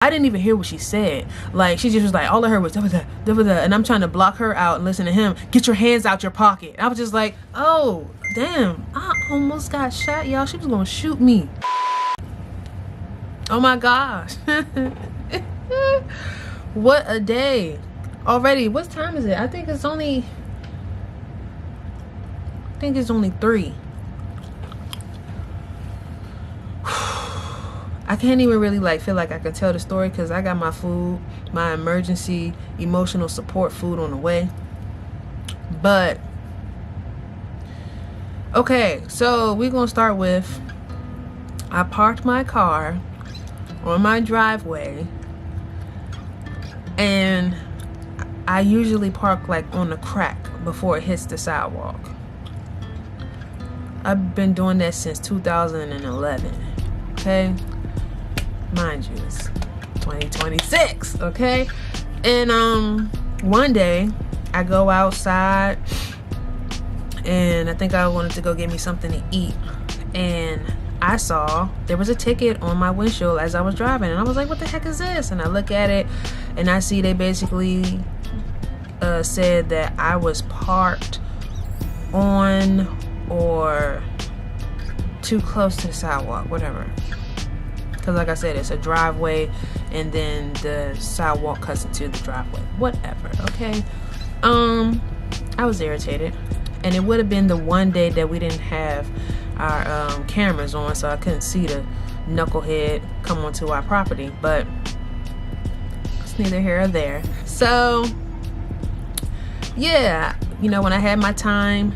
I didn't even hear what she said. Like, she just was like, all I heard was da da da da, and I'm trying to block her out and listen to him. Get your hands out your pocket. I was just like, oh damn, I almost got shot, y'all. She was gonna shoot me. Oh my gosh. What a day already. What time is it? I think it's only 3. I can't even really like feel like I can tell the story because I got my food, my emergency emotional support food on the way. But okay, so we're gonna start with, I parked my car on my driveway, and I usually park like on the crack before it hits the sidewalk. I've been doing that since 2011. Okay, mind you, it's 2026. Okay, and one day I go outside and I think I wanted to go get me something to eat, and I saw there was a ticket on my windshield as I was driving, and I was like, what the heck is this? And I look at it and I see they basically said that I was parked on or too close to the sidewalk, whatever. Because like I said, it's a driveway and then the sidewalk cuts into the driveway, whatever. Okay, I was irritated, and it would have been the one day that we didn't have our cameras on, so I couldn't see the knucklehead come onto our property, but it's neither here or there. So yeah, you know, when I had my time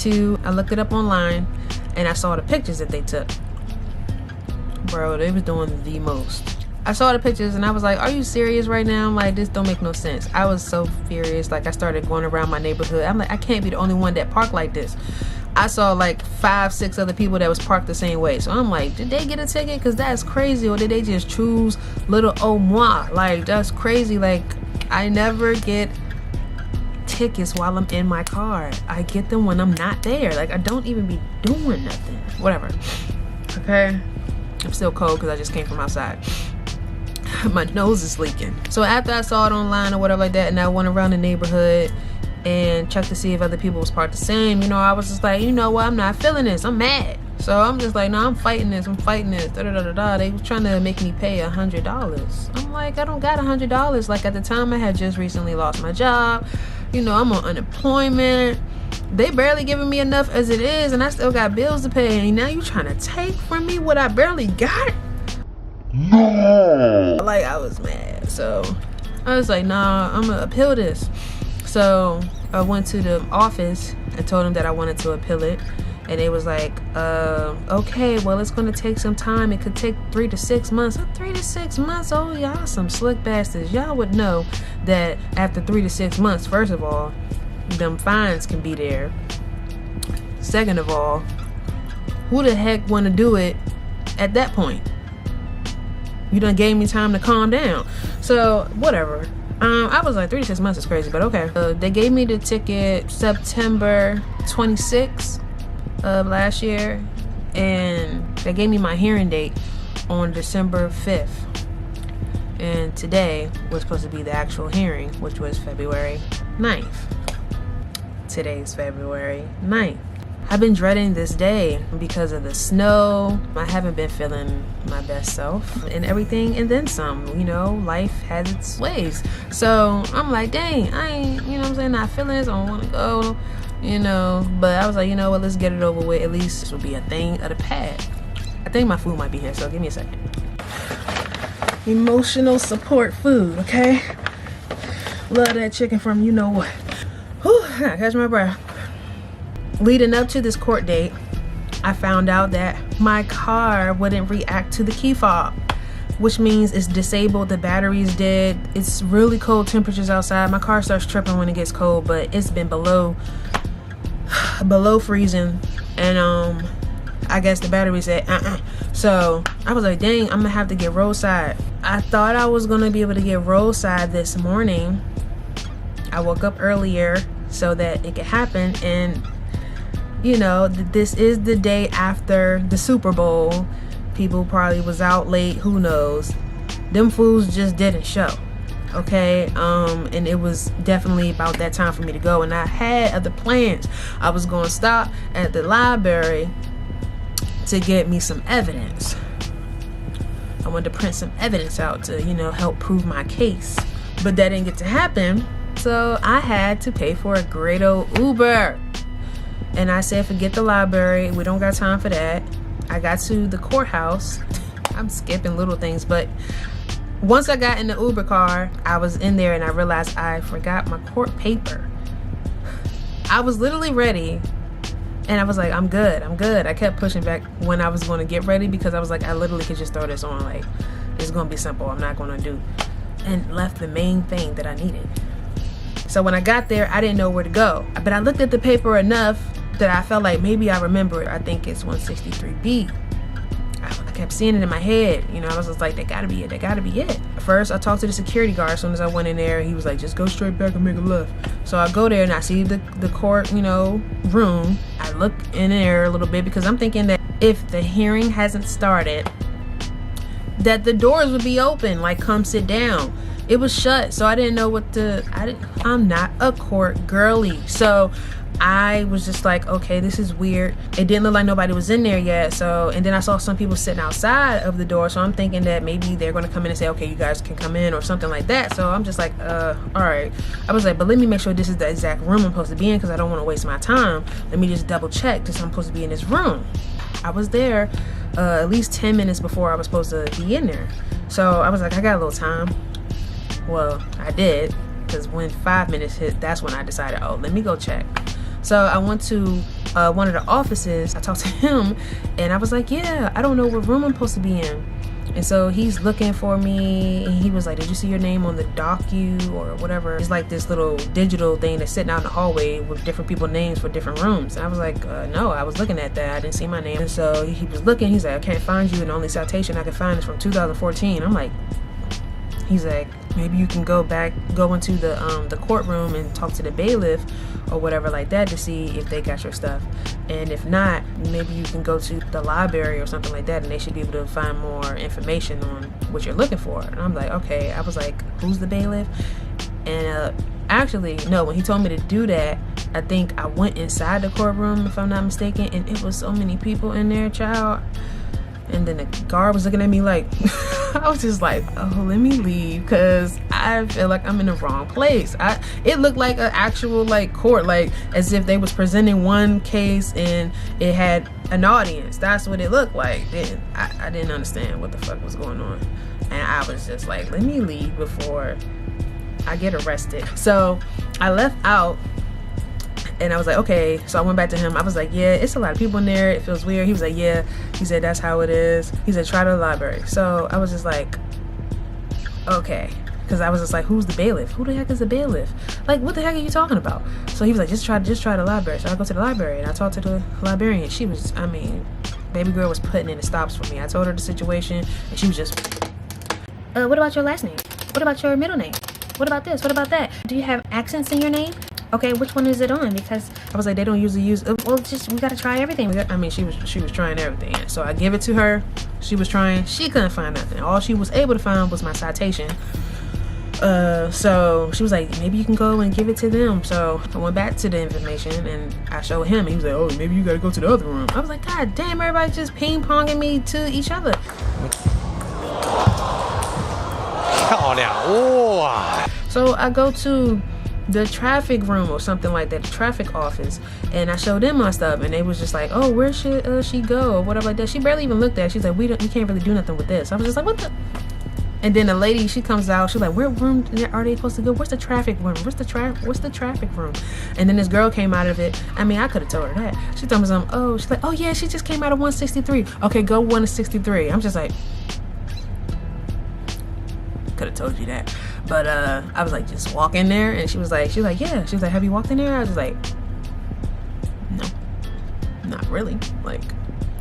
I looked it up online and I saw the pictures that they took. Bro, they was doing the most. I saw the pictures and I was like, are you serious right now? I'm like, this don't make no sense. I was so furious. Like, I started going around my neighborhood. I'm like, I can't be the only one that parked like this. I saw like 5-6 other people that was parked the same way. So I'm like, did they get a ticket? Because that's crazy. Or did they just choose little oh moi? Like, that's crazy. Like, I never get tickets while I'm in my car. I get them when I'm not there. Like, I don't even be doing nothing. Whatever. Okay, I'm still cold because I just came from outside. My nose is leaking. So after I saw it online or whatever like that, and I went around the neighborhood and checked to see if other people was parked the same, you know, I was just like, you know what, I'm not feeling this. I'm mad. So I'm just like, no, I'm fighting this. Da, da, da, da, da. They was trying to make me pay $100. I'm like, I don't got $100. Like, at the time I had just recently lost my job. You know, I'm on unemployment. They barely giving me enough as it is, and I still got bills to pay. And now you trying to take from me what I barely got? No. Like, I was mad. So I was like, nah, I'm gonna appeal this. So I went to the office and told them that I wanted to appeal it. And they was like, okay, well, it's gonna take some time. It could take 3 to 6 months. 3 to 6 months? Oh, y'all some slick bastards. Y'all would know that after 3 to 6 months, first of all, them fines can be there. Second of all, who the heck wanna do it at that point? You done gave me time to calm down. So, whatever. I was like, 3 to 6 months is crazy, but okay. They gave me the ticket September 26th of last year, and they gave me my hearing date on December 5th, and today was supposed to be the actual hearing, which was February 9th. Today's February 9th. I've been dreading this day because of the snow. I haven't been feeling my best self and everything, and then some. You know, life has its ways. So I'm like, dang, I ain't, you know what I'm saying, not feeling this. I don't want to go, you know. But I was like, you know what, let's get it over with. At least this will be a thing of the past. I think my food might be here, so give me a second. Emotional support food, okay? Love that chicken from you know what. Whew, I gotta catch my breath. Leading up to this court date, I found out that my car wouldn't react to the key fob, which means it's disabled, the battery's dead. It's really cold temperatures outside. My car starts tripping when it gets cold, but it's been below freezing, and I guess the battery said So I was like, dang, I'm gonna have to get roadside. I thought I was gonna be able to get roadside this morning. I woke up earlier so that it could happen, and you know, this is the day after the Super Bowl. People probably was out late, who knows. them fools just didn't show. Okay, and it was definitely about that time for me to go, and I had other plans. I was going to stop at the library to get me some evidence. I wanted to print some evidence out to, you know, help prove my case, but that didn't get to happen, so I had to pay for a great old Uber. And I said, forget the library, we don't got time for that. I got to the courthouse. I'm skipping little things, but once I got in the Uber car, I was in there and I realized I forgot my court paper. I was literally ready and I was like, I'm good. I kept pushing back when I was going to get ready because I was like, I literally could just throw this on. Like, it's going to be simple. I'm not going to do. And left the main thing that I needed. So when I got there, I didn't know where to go. But I looked at the paper enough that I felt like maybe I remember it. I think it's 163B. I kept seeing it in my head, you know. I was just like, that gotta be it. First, I talked to the security guard as soon as I went in there. He was like, just go straight back and make a left. So I go there and I see the court, you know, room. I look in there a little bit because I'm thinking that if the hearing hasn't started, that the doors would be open, like, come sit down. It was shut, so I didn't know what I'm not a court girly. So I was just like, okay, this is weird. It didn't look like nobody was in there yet. So, and then I saw some people sitting outside of the door. So I'm thinking that maybe they're going to come in and say, okay, you guys can come in or something like that. So I'm just like, all right. I was like, but let me make sure this is the exact room I'm supposed to be in because I don't want to waste my time. Let me just double check this. I'm supposed to be in this room. I was there at least 10 minutes before I was supposed to be in there. So I was like, I got a little time. Well, I did, because when 5 minutes hit, that's when I decided, oh, let me go check. So I went to one of the offices. I talked to him and I was like, yeah, I don't know what room I'm supposed to be in. And so he's looking for me and he was like, did you see your name on the docu or whatever? It's like this little digital thing that's sitting out in the hallway with different people's names for different rooms. And I was like, no, I was looking at that. I didn't see my name. And so he was looking. He's like, I can't find you. And the only citation I can find is from 2014. I'm like, he's like, maybe you can go into the courtroom and talk to the bailiff or whatever like that to see if they got your stuff. And if not, maybe you can go to the library or something like that and they should be able to find more information on what you're looking for. And I'm like, okay. I was like, who's the bailiff? And actually, no, when he told me to do that, I think I went inside the courtroom, if I'm not mistaken, and it was so many people in there, child. And then the guard was looking at me like, I was just like, oh, let me leave because I feel like I'm in the wrong place. It looked like an actual like court, like as if they was presenting one case and it had an audience. That's what it looked like. Then I didn't understand what the fuck was going on. And I was just like, let me leave before I get arrested. So I left out. And I was like, okay. So I went back to him. I was like, yeah, it's a lot of people in there. It feels weird. He was like, yeah. He said, that's how it is. He said, try to the library. So I was just like, okay. Because I was just like, who's the bailiff? Who the heck is the bailiff? Like, what the heck are you talking about? So he was like, just try the library. So I go to the library and I talked to the librarian. She was, I mean, baby girl was putting in the stops for me. I told her the situation and she was just, what about your last name? What about your middle name? What about this? What about that? Do you have accents in your name? Okay, which one is it on? Because I was like, they don't usually use, well, just, we got to try everything. I mean, she was trying everything. So I give it to her. She was trying. She couldn't find nothing. All she was able to find was my citation. So she was like, maybe you can go and give it to them. So I went back to the information and I showed him. And he was like, oh, maybe you got to go to the other room. I was like, God damn, everybody just ping-ponging me to each other. So I go to the traffic room or something like that, the traffic office, and I showed them my stuff and they was just like, oh, where should she go or whatever like that. She barely even looked at it. She's like, we can't really do nothing with this. I was just like, what the? And then the lady, she comes out, she's like, where room are they supposed to go? Where's the traffic room? What's the traffic room? And then this girl came out of it. I mean, I could have told her that. She told me something, oh, she's like, oh yeah, she just came out of 163. Okay, go 163. I'm just like, could have told you that. But I was like, just walk in there. And she was like, yeah. She was like, have you walked in there? I was like, no, not really. Like,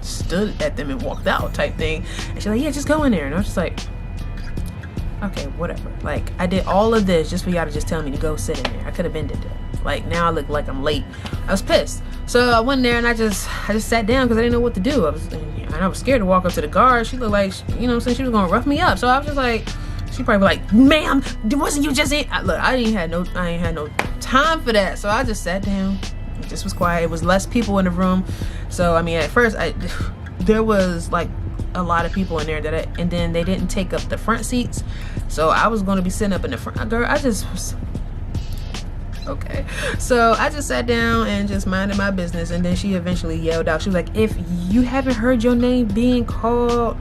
stood at them and walked out type thing. And she's like, yeah, just go in there. And I was just like, okay, whatever. Like, I did all of this just for y'all to just tell me to go sit in there. I could have been did that. Like, now I look like I'm late. I was pissed. So I went there and I just sat down because I didn't know what to do. I was scared to walk up to the guard. She looked like, you know what I'm saying, she was gonna rough me up. So I was just like, She probably like, ma'am, wasn't you just in? Look, I ain't had no time for that. So I just sat down, just was quiet. It was less people in the room. So I mean, at first there was like a lot of people in there and then they didn't take up the front seats. So I was going to be sitting up in the front. Girl, I just was okay. So I just sat down and just minded my business, and then she eventually yelled out. She was like, if you haven't heard your name being called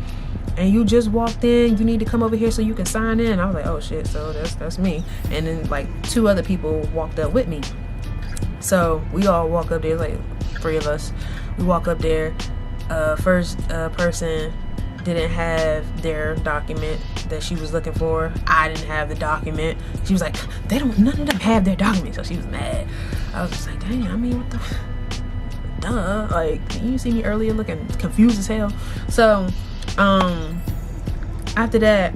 and you just walked in, you need to come over here so you can sign in. I was like, oh shit, so that's me. And then like 2 other people walked up with me. So we all walk up there, like 3 of us. We walk up there. First person didn't have their document that she was looking for. I didn't have the document. She was like, none of them have their document. So she was mad. I was just like, dang, I mean, what the duh, like, you see me earlier looking confused as hell. So after that,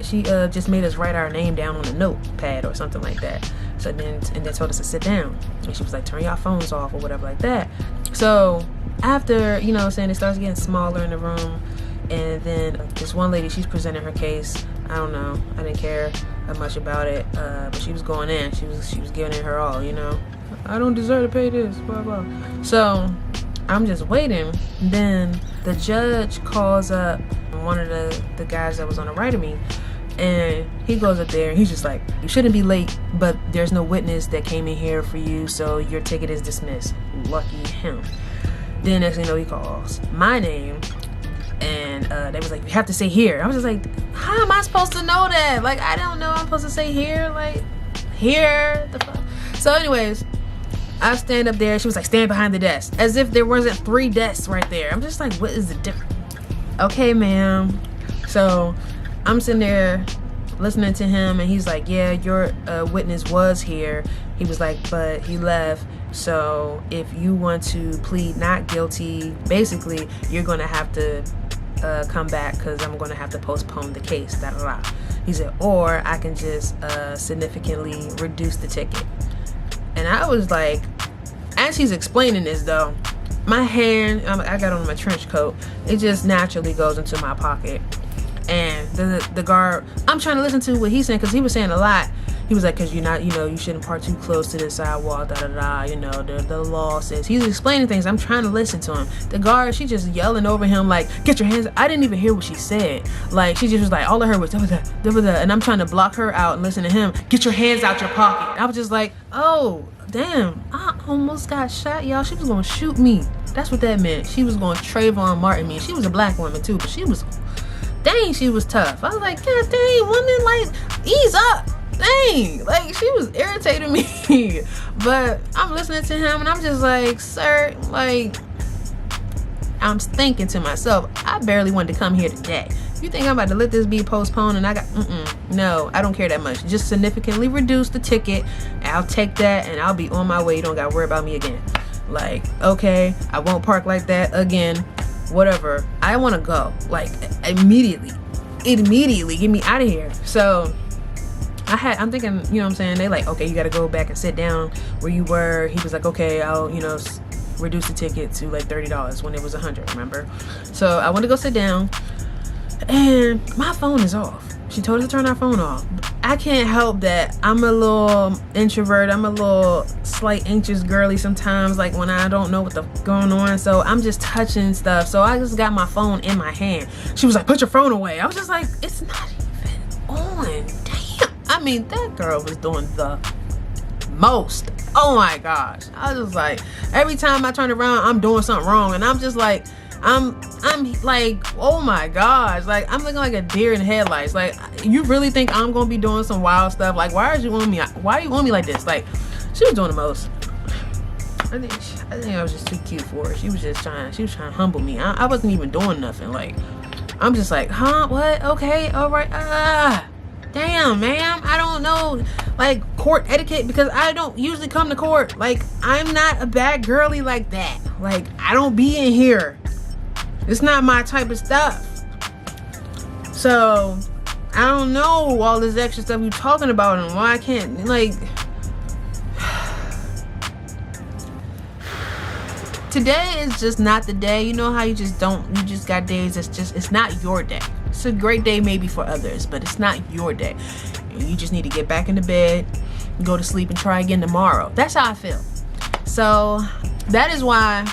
she just made us write our name down on a notepad or something like that. So then told us to sit down, and she was like, turn your phones off or whatever like that. So after, you know what I'm saying, it starts getting smaller in the room. And then this one lady, she's presenting her case. I don't know, I didn't care much about it, but she was going in. She was giving it her all, you know. I don't deserve to pay this, blah blah. So I'm just waiting. Then the judge calls up one of the guys that was on the right of me, and he goes up there and he's just like, you shouldn't be late, but there's no witness that came in here for you, so your ticket is dismissed. Lucky him. Then next thing you know, he calls my name. And they was like, you have to say here. I was just like, how am I supposed to know that? Like, I don't know I'm supposed to say here. Like, here? The fuck? So anyways, I stand up there. She was like, stand behind the desk. As if there wasn't 3 desks right there. I'm just like, what is the difference? Okay, ma'am. So I'm sitting there listening to him, and he's like, yeah, your witness was here. He was like, but he left. So if you want to plead not guilty, basically you're going to have to come back, because I'm going to have to postpone the case. Da, da, da. He said, or I can just significantly reduce the ticket. And I was like, as he's explaining this though, my hand, I got on my trench coat, it just naturally goes into my pocket. And the guard, I'm trying to listen to what he's saying, because he was saying a lot. He was like, because you're not, you know, you shouldn't park too close to the sidewalk, da da da, you know, the law says. He's explaining things. I'm trying to listen to him. The guard, she just yelling over him like, get your hands. I didn't even hear what she said. Like, she just was like, all I heard was da da da da, and I'm trying to block her out and listen to him. Get your hands out your pocket. I was just like, oh damn, I almost got shot, y'all. She was gonna shoot me. That's what that meant. She was gonna Trayvon Martin me. She was a black woman too, but she was, dang, she was tough. I was like, God dang, woman, like, ease up. Dang, like, she was irritating me. But I'm listening to him and I'm just like, sir, like, I'm thinking to myself, I barely wanted to come here today. You think I'm about to let this be postponed? And I got, no, I don't care that much. Just significantly reduce the ticket. I'll take that and I'll be on my way. You don't gotta worry about me again. Like, okay, I won't park like that again. Whatever. I want to go, like, immediately get me out of here. So I'm thinking, you know what I'm saying, they like, okay, you got to go back and sit down where you were. He was like, okay, I'll, you know, reduce the ticket to like $30 when it was $100, remember? So I went to go sit down, and my phone is off. She told us to turn our phone off. I can't help that I'm a little introvert. I'm a little slight anxious girly sometimes, like when I don't know what the going on. So I'm just touching stuff. So I just got my phone in my hand. She was like, put your phone away. I was just like, it's not even on. Damn. I mean, that girl was doing the most. Oh my gosh. I was just like, every time I turn around, I'm doing something wrong. And I'm just like, I'm like, oh my gosh, like, I'm looking like a deer in headlights. Like, you really think I'm gonna be doing some wild stuff? Like, why are you on me like this? Like, she was doing the most. I think I was just too cute for her. She was trying to humble me. I wasn't even doing nothing. Like, I'm just like, huh, what, okay, all right, damn, ma'am, I don't know, like, court etiquette, because I don't usually come to court. Like, I'm not a bad girly like that. Like, I don't be in here. It's not my type of stuff. So I don't know all this extra stuff you talking about and why I can't, like, today is just not the day. You know how you just got days that's just, it's not your day. It's a great day maybe for others, but it's not your day. You just need to get back into bed, go to sleep, and try again tomorrow. That's how I feel. So that is why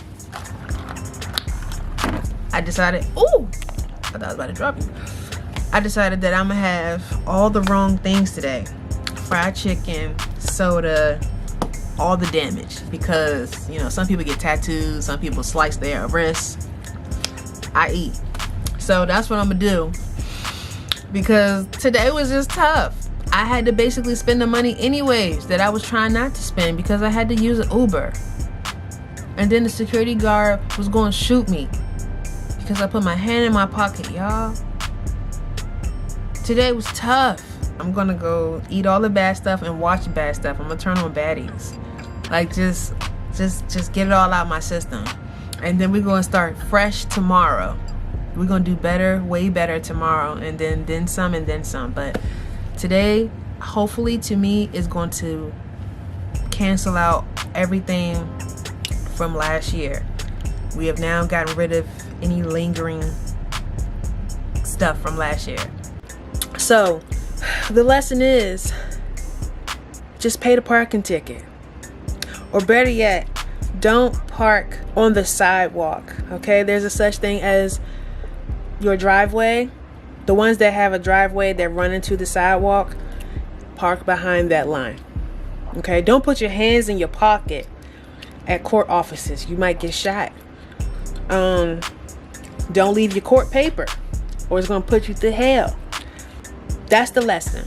I decided, ooh, I thought I was about to drop you. I decided that I'm gonna have all the wrong things today. Fried chicken, soda, all the damage. Because, you know, some people get tattoos, some people slice their wrists. I eat. So that's what I'm gonna do. Because today was just tough. I had to basically spend the money anyways that I was trying not to spend because I had to use an Uber. And then the security guard was going to shoot me because I put my hand in my pocket, y'all. Today was tough. I'm going to go eat all the bad stuff and watch bad stuff. I'm going to turn on baddies. Like, just get it all out of my system. And then we're going to start fresh tomorrow. We're going to do better, way better tomorrow. And then some and then some. But today, hopefully to me, is going to cancel out everything from last year. We have now gotten rid of any lingering stuff from last year. So the lesson is just pay the parking ticket. Or better yet, don't park on the sidewalk. Okay, there's a such thing as your driveway. The ones that have a driveway that run into the sidewalk, park behind that line. Okay, don't put your hands in your pocket at court offices. You might get shot. Don't leave your court paper or it's gonna put you to hell. That's the lesson.